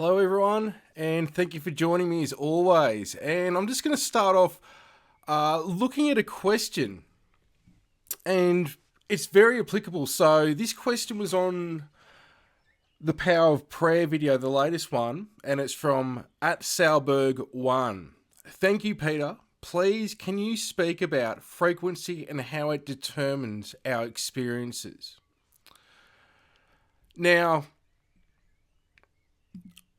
Hello, everyone, and thank you for joining me as always. And I'm just going to start off looking at a question, and it's very applicable. So, this question was on the Power of Prayer video, the latest one, and it's from at Salberg1. Thank you, Peter. Please, can you speak about frequency and how it determines our experiences? Now,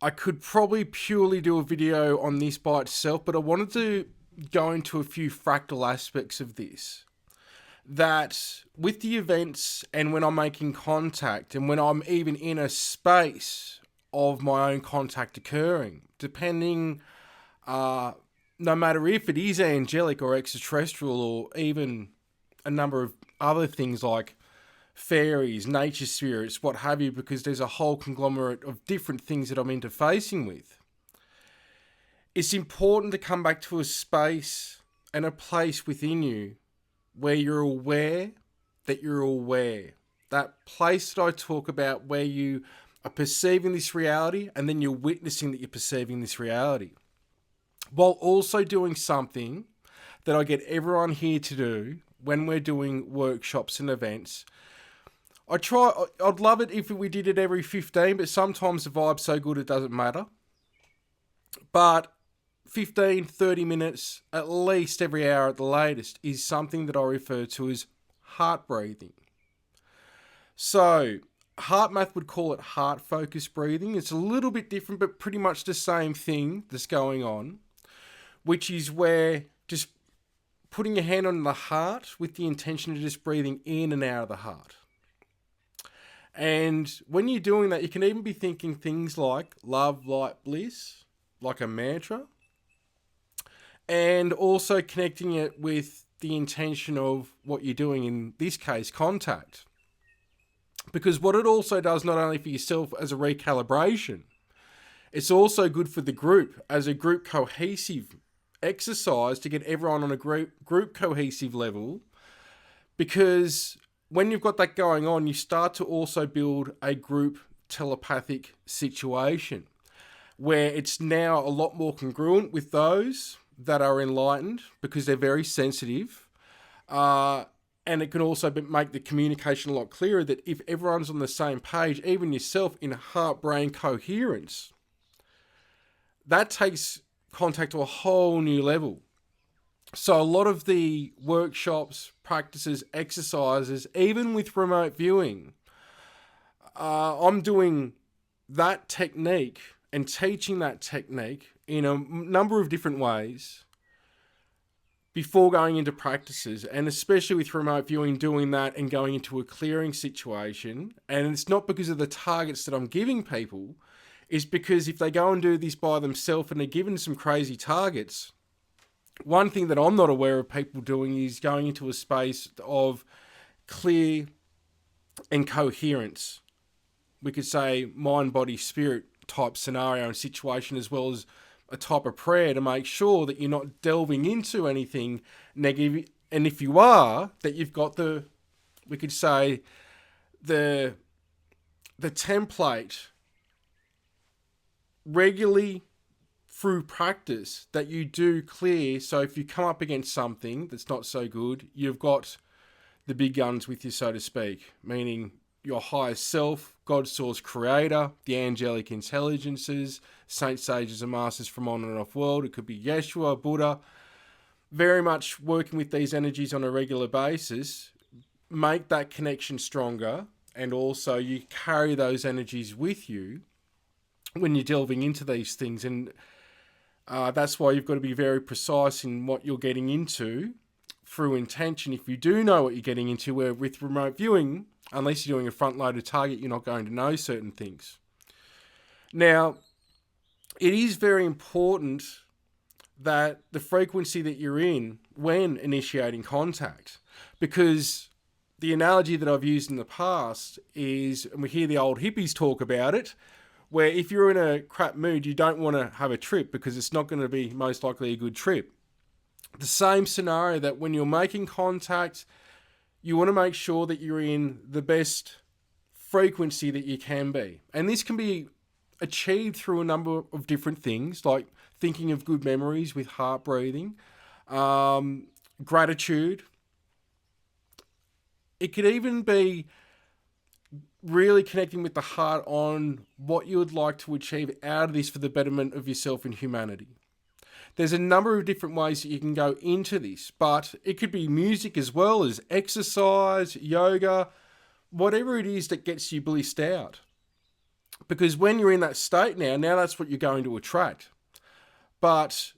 I could probably purely do a video on this by itself, but I wanted to go into a few fractal aspects of this. That with the events and when I'm making contact and when I'm even in a space of my own contact occurring, depending, no matter if it is angelic or extraterrestrial or even a number of other things like fairies, nature spirits, what have you, because there's a whole conglomerate of different things that I'm interfacing with. It's important to come back to a space and a place within you where you're aware that you're aware. That place that I talk about where you are perceiving this reality and then you're witnessing that you're perceiving this reality. While also doing something that I get everyone here to do when we're doing workshops and events. I'd love it if we did it every 15, but sometimes the vibe's so good it doesn't matter. But 15, 30 minutes, at least every hour at the latest, is something that I refer to as heart breathing. So, heart math would call it heart focused breathing. It's a little bit different, but pretty much the same thing that's going on, which is where just putting your hand on the heart with the intention of just breathing in and out of the heart. And when you're doing that, you can even be thinking things like love, light, bliss, like a mantra. And also connecting it with the intention of what you're doing, in this case, contact. Because what it also does, not only for yourself as a recalibration, it's also good for the group as a group cohesive exercise to get everyone on a group cohesive level. Because when you've got that going on, you start to also build a group telepathic situation where it's now a lot more congruent with those that are enlightened because they're very sensitive. And it can also make the communication a lot clearer that if everyone's on the same page, even yourself in heart-brain coherence, that takes contact to a whole new level. So a lot of the workshops, practices, exercises, even with remote viewing, I'm doing that technique and teaching that technique in a number of different ways before going into practices, and especially with remote viewing, doing that and going into a clearing situation. And it's not because of the targets that I'm giving people, it's because if they go and do this by themselves and they're given some crazy targets, one thing that I'm not aware of people doing is going into a space of clear and coherence. We could say mind, body, spirit type scenario and situation, as well as a type of prayer to make sure that you're not delving into anything negative. And if you are, that you've got we could say, the template regularly through practice that you do clear. So if you come up against something that's not so good, you've got the big guns with you, so to speak, meaning your higher self, God source creator, the angelic intelligences, saints, sages and masters from on and off world. It could be Yeshua, Buddha, very much working with these energies on a regular basis, make that connection stronger. And also you carry those energies with you when you're delving into these things. And that's why you've got to be very precise in what you're getting into through intention. If you do know what you're getting into, where with remote viewing, unless you're doing a front-loaded target, you're not going to know certain things. Now, it is very important that the frequency that you're in when initiating contact, because the analogy that I've used in the past is, and we hear the old hippies talk about it, where if you're in a crap mood, you don't want to have a trip because it's not going to be most likely a good trip. The same scenario that when you're making contact, you want to make sure that you're in the best frequency that you can be. And this can be achieved through a number of different things, like thinking of good memories with heart breathing, gratitude. It could even be really connecting with the heart on what you would like to achieve out of this for the betterment of yourself and humanity. There's a number of different ways that you can go into this, but it could be music as well as exercise, yoga, whatever it is that gets you blissed out. Because when you're in that state now that's what you're going to attract. But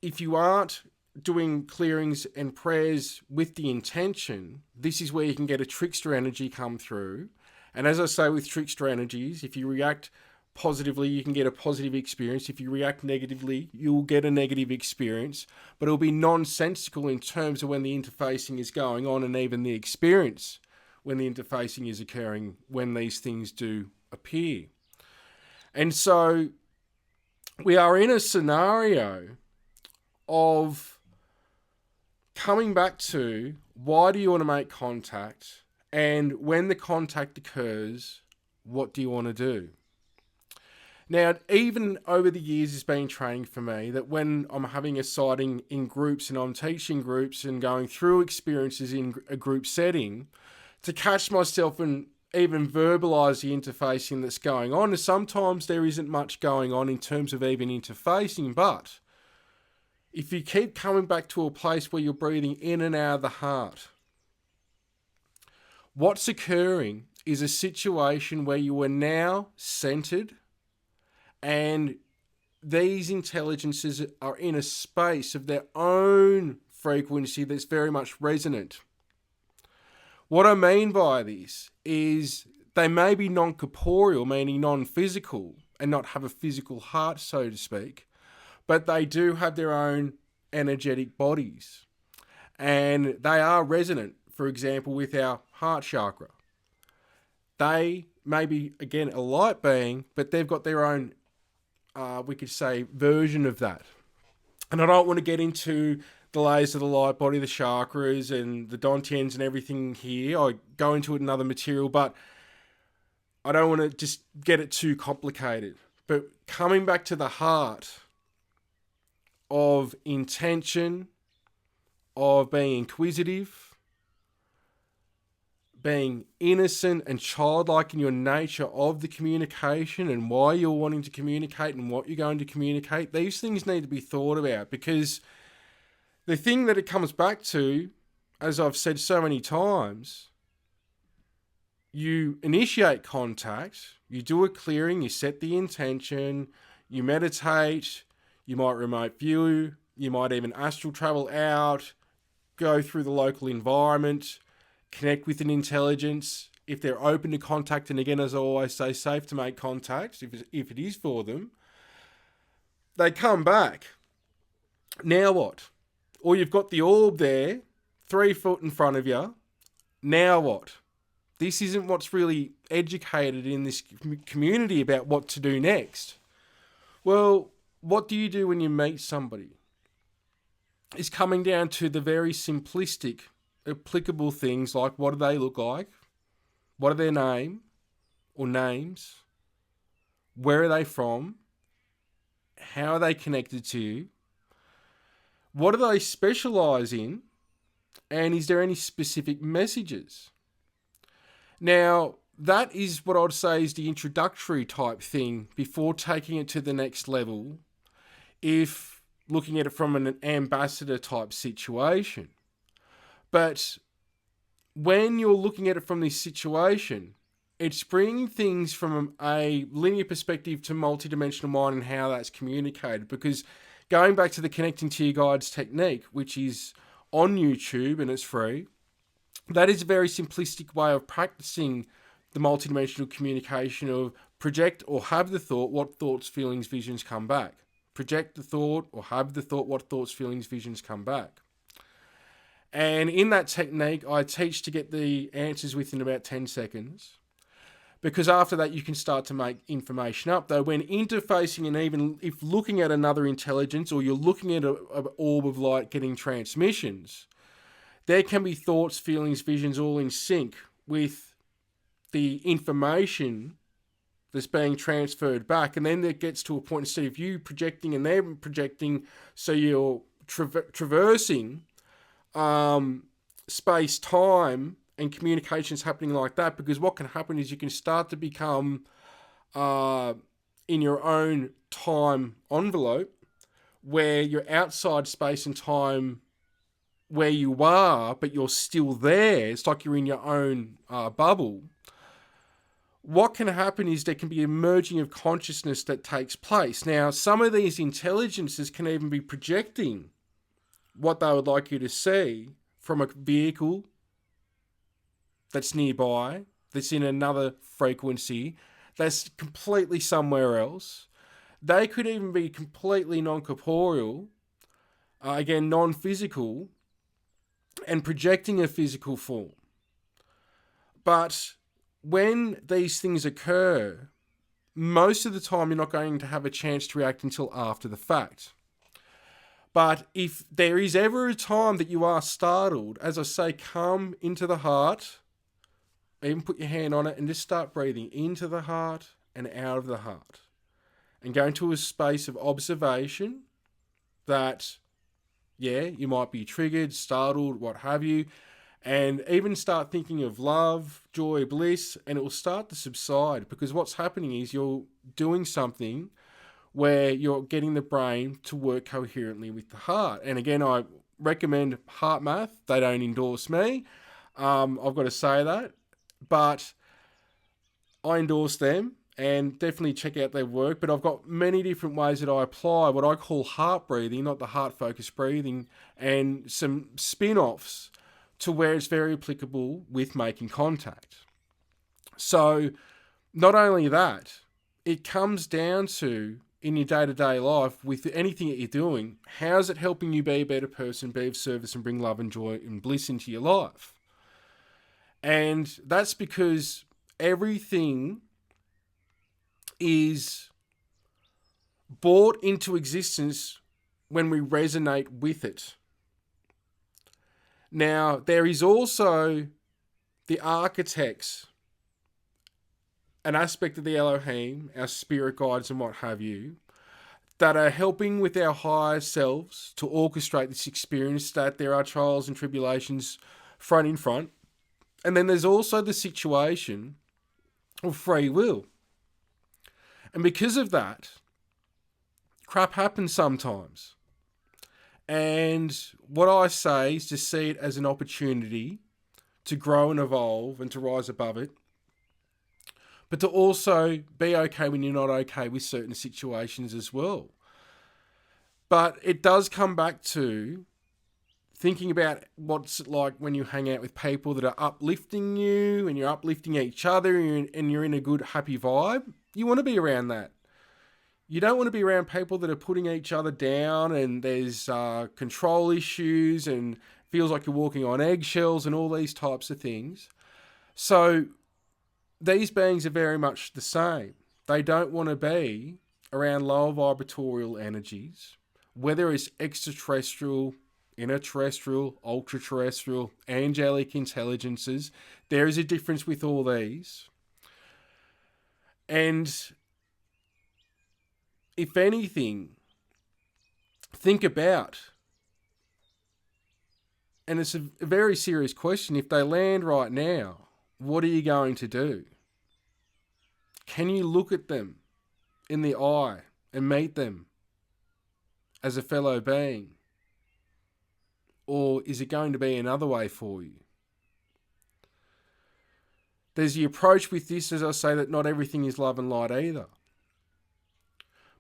if you aren't doing clearings and prayers with the intention, this is where you can get a trickster energy come through. And as I say with trickster energies, if you react positively, you can get a positive experience. If you react negatively, you'll get a negative experience. But it'll be nonsensical in terms of when the interfacing is going on and even the experience when the interfacing is occurring, when these things do appear. And so we are in a scenario of coming back to why do you want to make contact? And when the contact occurs, what do you want to do? Now, even over the years, it's been training for me that when I'm having a sighting in groups and I'm teaching groups and going through experiences in a group setting, to catch myself and even verbalise the interfacing that's going on. And sometimes there isn't much going on in terms of even interfacing, but if you keep coming back to a place where you're breathing in and out of the heart, what's occurring is a situation where you are now centered and these intelligences are in a space of their own frequency that's very much resonant. What I mean by this is they may be non-corporeal, meaning non-physical, and not have a physical heart, so to speak, but they do have their own energetic bodies. And they are resonant, for example, with our heart chakra. They may be, again, a light being, but they've got their own, we could say, version of that. And I don't want to get into the layers of the light body, the chakras and the dantians and everything here. I go into it in another material, but I don't want to just get it too complicated. But coming back to the heart of intention, of being inquisitive, being innocent and childlike in your nature of the communication and why you're wanting to communicate and what you're going to communicate, these things need to be thought about, because the thing that it comes back to, as I've said so many times, you initiate contact, you do a clearing, you set the intention, you meditate, you might remote view, you might even astral travel out, go through the local environment, connect with an intelligence. If they're open to contact, and again, as I always say, safe to make contact, if it is for them, they come back. Now what? Or you've got the orb there, 3 foot in front of you. Now what? This isn't what's really educated in this community about what to do next. Well, what do you do when you meet somebody? It's coming down to the very simplistic, applicable things like what do they look like? What are their name or names? Where are they from? How are they connected to you? What do they specialise in? And is there any specific messages? Now, that is what I'd say is the introductory type thing before taking it to the next level, if looking at it from an ambassador type situation. But when you're looking at it from this situation, it's bringing things from a linear perspective to multidimensional mind and how that's communicated. Because going back to the Connecting to Your Guides technique, which is on YouTube and it's free, that is a very simplistic way of practicing the multidimensional communication of project or have the thought, what thoughts, feelings, visions come back. Project the thought or have the thought, what thoughts, feelings, visions come back. And in that technique, I teach to get the answers within about 10 seconds. Because after that, you can start to make information up. Though when interfacing and even if looking at another intelligence or you're looking at an orb of light getting transmissions, there can be thoughts, feelings, visions all in sync with the information that's being transferred back. And then it gets to a point, instead of you projecting and they're projecting, so you're traversing space, time, and communications happening like that. Because what can happen is you can start to become in your own time envelope, where you're outside space and time where you are, but you're still there. It's like you're in your own bubble. What can happen is there can be a merging of consciousness that takes place. Now, some of these intelligences can even be projecting what they would like you to see from a vehicle that's nearby, that's in another frequency, that's completely somewhere else. They could even be completely non-corporeal, again, non-physical, and projecting a physical form. But when these things occur, most of the time you're not going to have a chance to react until after the fact. But if there is ever a time that you are startled, as I say, come into the heart, even put your hand on it and just start breathing into the heart and out of the heart. And go into a space of observation that, yeah, you might be triggered, startled, what have you. And even start thinking of love, joy, bliss, and it will start to subside. Because what's happening is you're doing something where you're getting the brain to work coherently with the heart. And again, I recommend Heart Math. They don't endorse me. I've got to say that. But I endorse them and definitely check out their work. But I've got many different ways that I apply what I call heart breathing, not the heart-focused breathing, and some spin-offs to where it's very applicable with making contact. So not only that, it comes down to, in your day-to-day life, with anything that you're doing, how's it helping you be a better person, be of service, and bring love and joy and bliss into your life? And that's because everything is brought into existence when we resonate with it. Now, there is also the architects, an aspect of the Elohim, our spirit guides and what have you, that are helping with our higher selves to orchestrate this experience, that there are trials and tribulations front in front. And then there's also the situation of free will. And because of that, crap happens sometimes. And what I say is to see it as an opportunity to grow and evolve and to rise above it. But to also be okay when you're not okay with certain situations as well. But it does come back to thinking about what's it like when you hang out with people that are uplifting you and you're uplifting each other and you're in a good, happy vibe. You want to be around that. You don't want to be around people that are putting each other down and there's control issues and feels like you're walking on eggshells and all these types of things. So these beings are very much the same. They don't want to be around lower vibratorial energies, whether it's extraterrestrial, interterrestrial, ultra-terrestrial, angelic intelligences. There is a difference with all these. And if anything, think about, and it's a very serious question, if they land right now, what are you going to do? Can you look at them in the eye and meet them as a fellow being? Or is it going to be another way for you? There's the approach with this, as I say, that not everything is love and light either.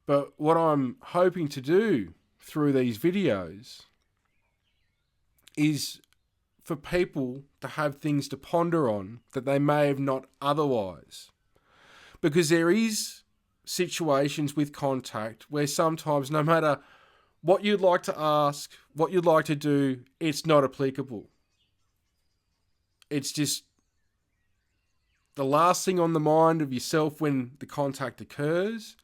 But what I'm hoping to do through these videos is for people to have things to ponder on that they may have not otherwise. Because there is situations with contact where sometimes no matter what you'd like to ask, what you'd like to do, it's not applicable. It's just the last thing on the mind of yourself when the contact occurs.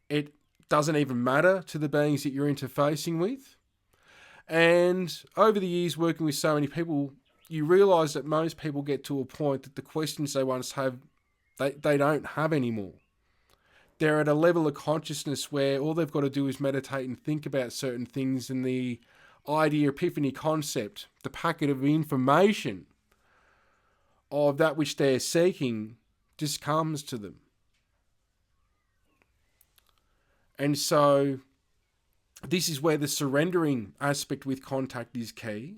It doesn't even matter to the beings that you're interfacing with. And over the years working with so many people, you realise that most people get to a point that the questions they once have, they don't have anymore. they're at a level of consciousness where all they've got to do is meditate and think about certain things, and the idea, epiphany concept, the packet of information of that which they're seeking just comes to them. And so this is where the surrendering aspect with contact is key.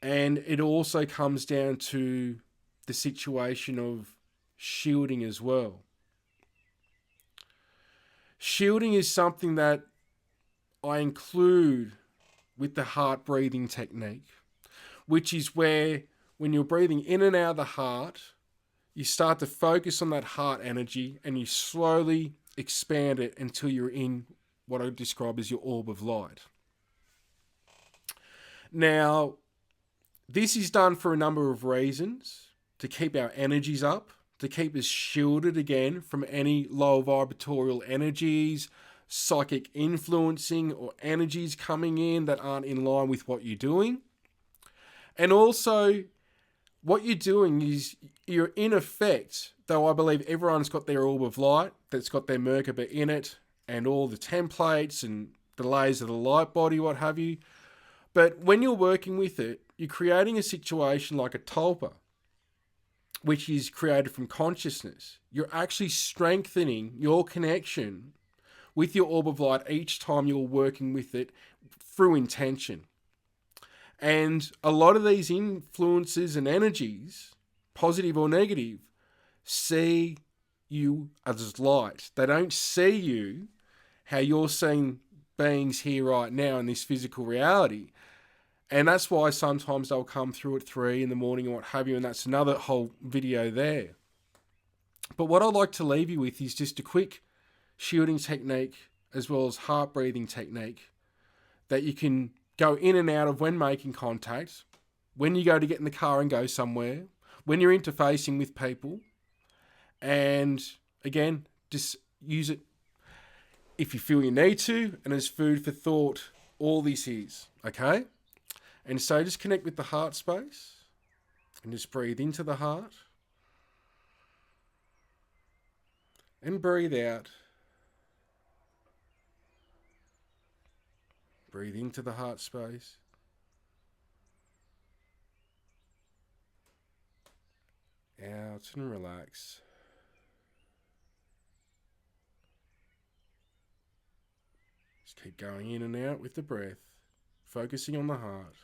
And it also comes down to the situation of shielding as well. Shielding is something that I include with the heart breathing technique, which is where when you're breathing in and out of the heart, you start to focus on that heart energy and you slowly expand it until you're in what I would describe as your orb of light. Now, this is done for a number of reasons: to keep our energies up, to keep us shielded again from any low vibratorial energies, psychic influencing, or energies coming in that aren't in line with what you're doing. And also, what you're doing is you're in effect, though I believe everyone's got their orb of light that's got their Merkaba in it and all the templates and the layers of the light body, what have you. But when you're working with it, you're creating a situation like a tulpa, which is created from consciousness. You're actually strengthening your connection with your orb of light each time you're working with it through intention. And a lot of these influences and energies, positive or negative, see you as light. They don't see you how you're seeing beings here right now in this physical reality. And that's why sometimes they'll come through at 3 a.m. and what have you, and that's another whole video there. But what I'd like to leave you with is just a quick shielding technique as well as heart breathing technique that you can go in and out of when making contact, when you go to get in the car and go somewhere, when you're interfacing with people. And again, just use it if you feel you need to, and as food for thought, all this is, okay? And so just connect with the heart space and just breathe into the heart and breathe out. Breathe into the heart space. Out and relax. Just keep going in and out with the breath, focusing on the heart.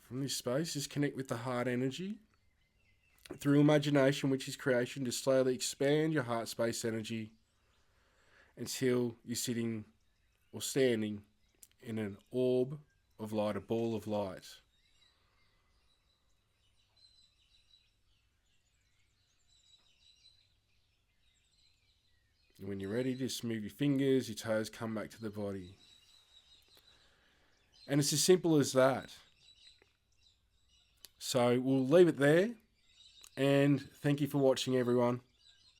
From this space, just connect with the heart energy. Through imagination, which is creation, just slowly expand your heart space energy until you're sitting or standing in an orb of light, a ball of light. And when you're ready, just move your fingers, your toes, come back to the body. And it's as simple as that. So we'll leave it there. And thank you for watching, everyone.